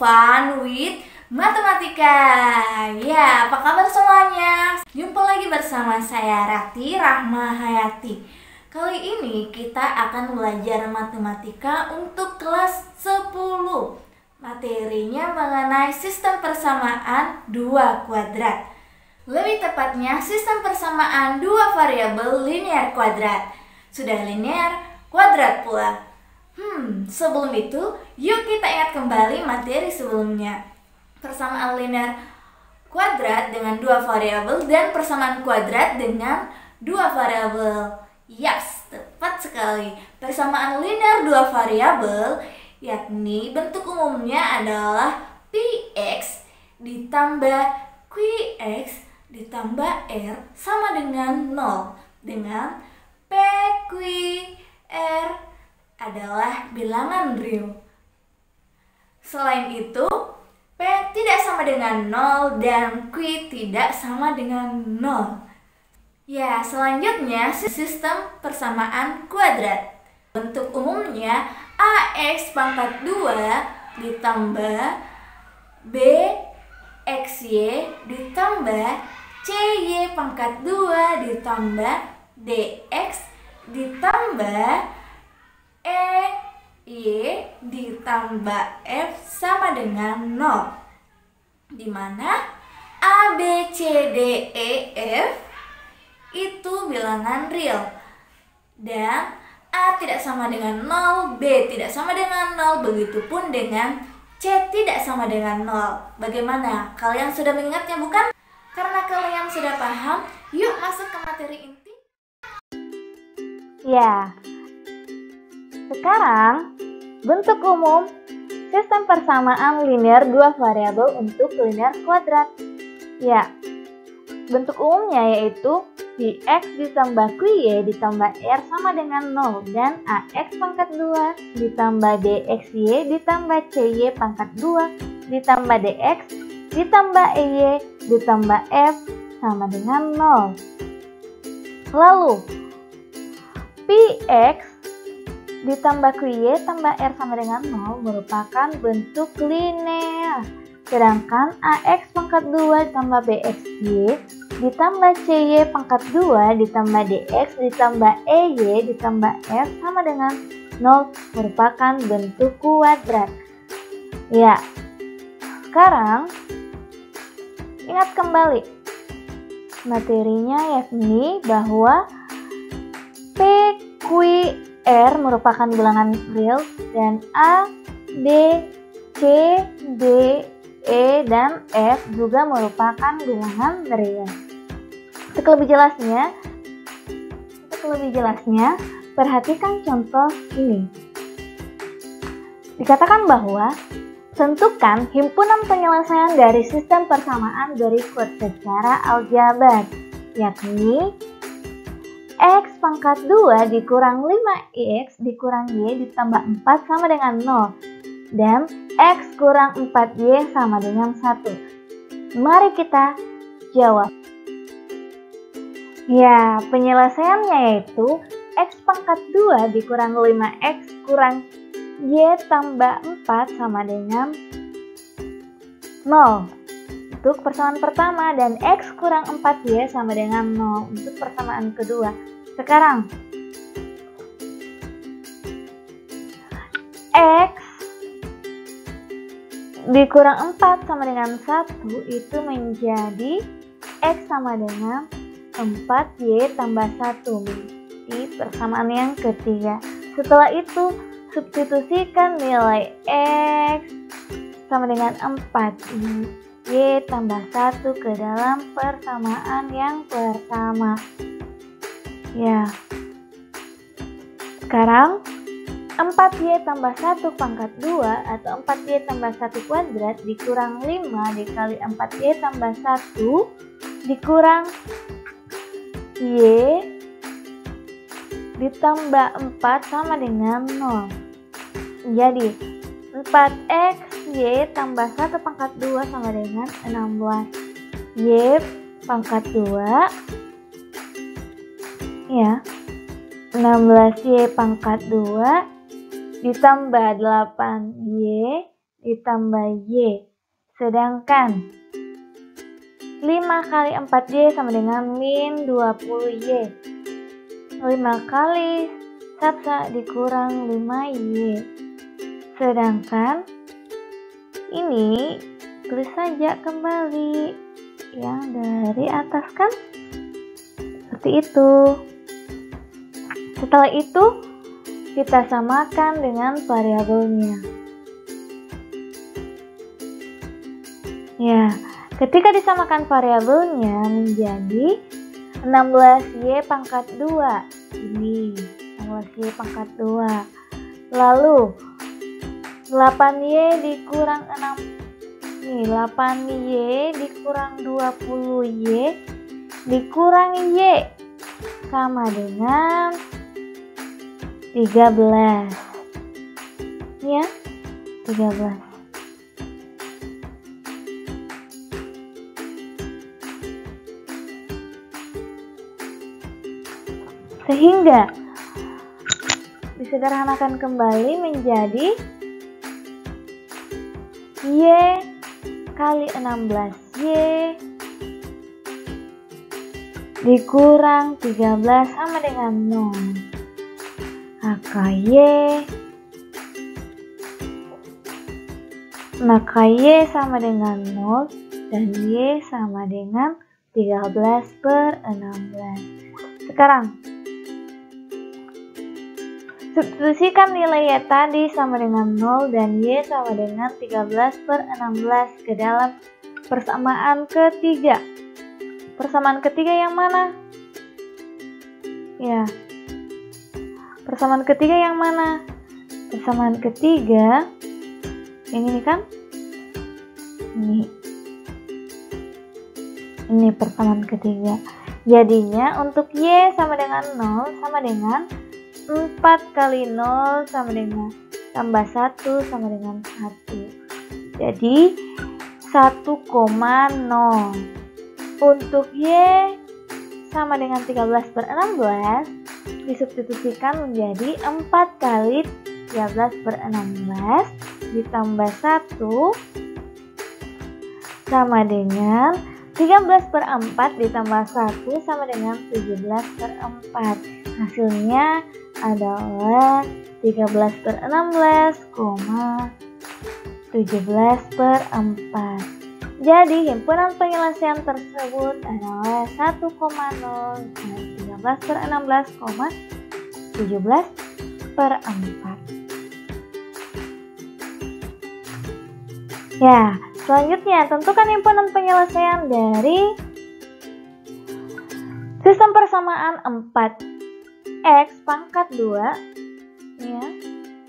fun with matematika. Ya, apa kabar semuanya? Jumpa lagi bersama saya Rati Rahma Hayati. Kali ini kita akan belajar matematika untuk kelas 10. Materinya mengenai sistem persamaan dua kuadrat. Lebih tepatnya sistem persamaan dua variabel linear kuadrat. Sudah linear, kuadrat pula. Sebelum itu, yuk kita ingat kembali materi sebelumnya. Persamaan linear kuadrat dengan dua variabel dan persamaan kuadrat dengan dua variabel. Yaps, tepat sekali. Persamaan linear dua variabel yakni bentuk umumnya adalah Px ditambah Qx ditambah R sama dengan 0, dengan PQR adalah bilangan real. Selain itu, P tidak sama dengan 0 dan Q tidak sama dengan 0. Ya, selanjutnya sistem persamaan kuadrat. Bentuk umumnya AX pangkat 2 ditambah BXY ditambah CY pangkat 2 ditambah DX ditambah Y ditambah F sama dengan 0, di mana A, B, C, D, E, F itu bilangan real dan A tidak sama dengan 0, B tidak sama dengan 0, begitupun dengan C tidak sama dengan 0. Bagaimana? Kalian sudah mengingatnya bukan? Karena kalian sudah paham, yuk masuk ke materi inti. Ya, sekarang bentuk umum sistem persamaan linear dua variabel untuk linear kuadrat. Ya, bentuk umumnya yaitu Px ditambah Qy ditambah R sama dengan 0 dan Ax pangkat 2 ditambah Dxy ditambah Cy pangkat 2 ditambah Dx ditambah Ey ditambah F sama dengan 0. Lalu Px ditambah Qy tambah R sama dengan 0 merupakan bentuk linear. Sedangkan Ax pangkat 2 ditambah Bxy ditambah Cy pangkat 2 ditambah Dx ditambah Ey ditambah F sama dengan 0 merupakan bentuk kuadrat. Ya, sekarang ingat kembali materinya, yakni bahwa PQR merupakan bilangan real dan A, B, C, D, E, dan F juga merupakan bilangan real. Untuk lebih jelasnya, perhatikan contoh ini. Dikatakan bahwa tentukan himpunan penyelesaian dari sistem persamaan berikut secara aljabar, yakni X pangkat 2 dikurang 5X dikurang Y ditambah 4 sama dengan 0 dan X kurang 4Y sama dengan 1. Mari kita jawab. Ya, penyelesaiannya yaitu X pangkat 2 dikurang 5X kurang Y tambah 4 sama dengan 0 untuk persamaan pertama dan X kurang 4Y sama dengan 0 untuk persamaan kedua. Sekarang X dikurang 4 sama dengan 1 itu menjadi X sama dengan 4Y tambah 1 di persamaan yang ketiga. Setelah itu substitusikan nilai X sama dengan 4Y tambah 1 ke dalam persamaan yang pertama. Ya, sekarang 4Y tambah 1 pangkat 2 atau 4Y tambah 1 kuadrat dikurang 5 dikali 4Y tambah 1 dikurang Y ditambah 4 sama dengan 0. Jadi 4XY tambah 1 pangkat 2 sama dengan 16. Y pangkat 2 ya, 16Y pangkat 2 ditambah 8Y ditambah Y. Sedangkan 5 kali 4Y sama dengan min 20Y. 5 kali 1 dikurang 5Y. Sedangkan ini tulis saja kembali yang dari atas kan? Seperti itu. Setelah itu kita samakan dengan variabelnya. Ya, ketika disamakan variabelnya menjadi 16Y pangkat 2. Ini 16Y pangkat 2. Lalu 8Y dikurang 6. Nih, 8Y dikurang 20Y dikurang Y sama dengan 13. Ya, 13. Sehingga disederhanakan kembali menjadi Y kali 16Y dikurang 13 sama dengan 0. Maka Y sama dengan 0 dan Y sama dengan 13/16. Sekarang substitusikan nilai Y tadi sama dengan 0 dan Y sama dengan 13/16 ke dalam persamaan ketiga. Persamaan ketiga yang mana? Ya, persamaan ketiga yang mana? Persamaan ketiga yang ini kan? Ini persamaan ketiga. Jadinya untuk Y sama dengan 0 sama dengan 4 kali 0 sama dengan tambah 1 sama dengan 1. Jadi 1,0. Untuk Y sama dengan 13/16 disubstitusikan menjadi 4 kali 13/16 ditambah 1 sama dengan 13/4 ditambah 1 sama dengan 17/4. Hasilnya adalah 13/16,17/4. Jadi himpunan penyelesaian tersebut adalah 1,0 dan 13/16,17/4. Ya, selanjutnya tentukan himpunan penyelesaian dari sistem persamaan 4x pangkat 2 ya,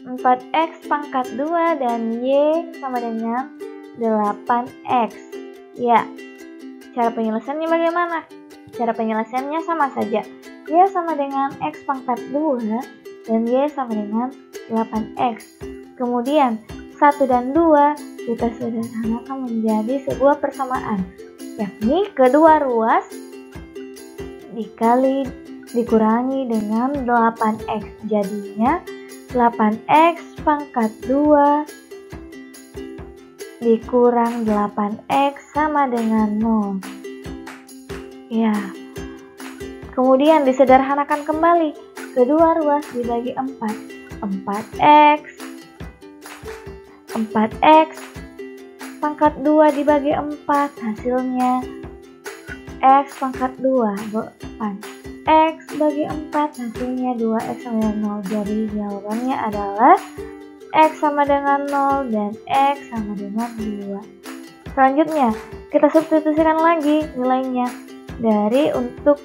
4x pangkat 2 dan Y sama dengan 8x. Ya, cara penyelesaiannya bagaimana? Cara penyelesaiannya sama saja. Y sama dengan x pangkat 2 dan Y sama dengan 8x. Kemudian 1 dan 2 kita sederhanakan menjadi sebuah persamaan, yakni kedua ruas dikurangi dengan 8x. Jadinya 8x pangkat 2 dikurang 8x sama dengan 0. Ya. Kemudian disederhanakan kembali. Kedua ruas dibagi 4. 4x pangkat 2 dibagi 4, hasilnya x pangkat 2 8. X bagi 4 hasilnya 2x sama dengan 0. Jadi jawabannya adalah x sama dengan 0 dan x sama dengan 2. Selanjutnya kita substitusikan lagi nilainya. Dari untuk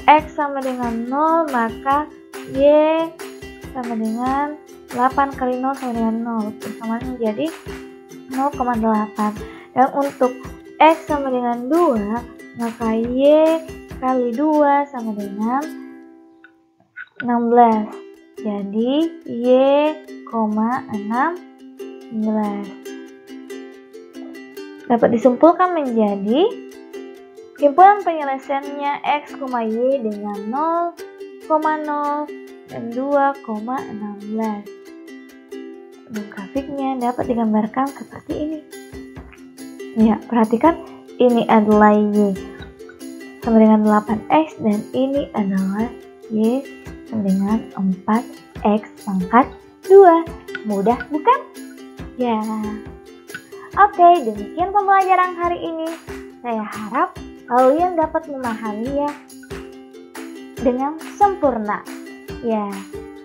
x sama dengan 0 maka Y sama dengan 8 kali 0 sama dengan 0. Persamaan menjadi 0,8. Dan untuk x sama dengan 2 maka Y kali 2 sama dengan 16. Jadi Y,16 dapat disimpulkan menjadi himpunan penyelesaiannya X, Y dengan 0,0 dan 2,16. Dan grafiknya dapat digambarkan seperti ini. Ya, perhatikan ini adalah Y sama dengan 8X dan ini adalah Y sama dengan 4X pangkat 2. Mudah bukan? Ya. Oke, demikian pembelajaran hari ini. Saya harap kalian dapat memahaminya dengan sempurna. Ya.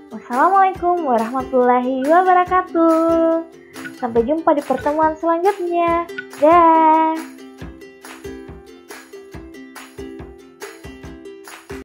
Wassalamualaikum warahmatullahi wabarakatuh. Sampai jumpa di pertemuan selanjutnya. Dah.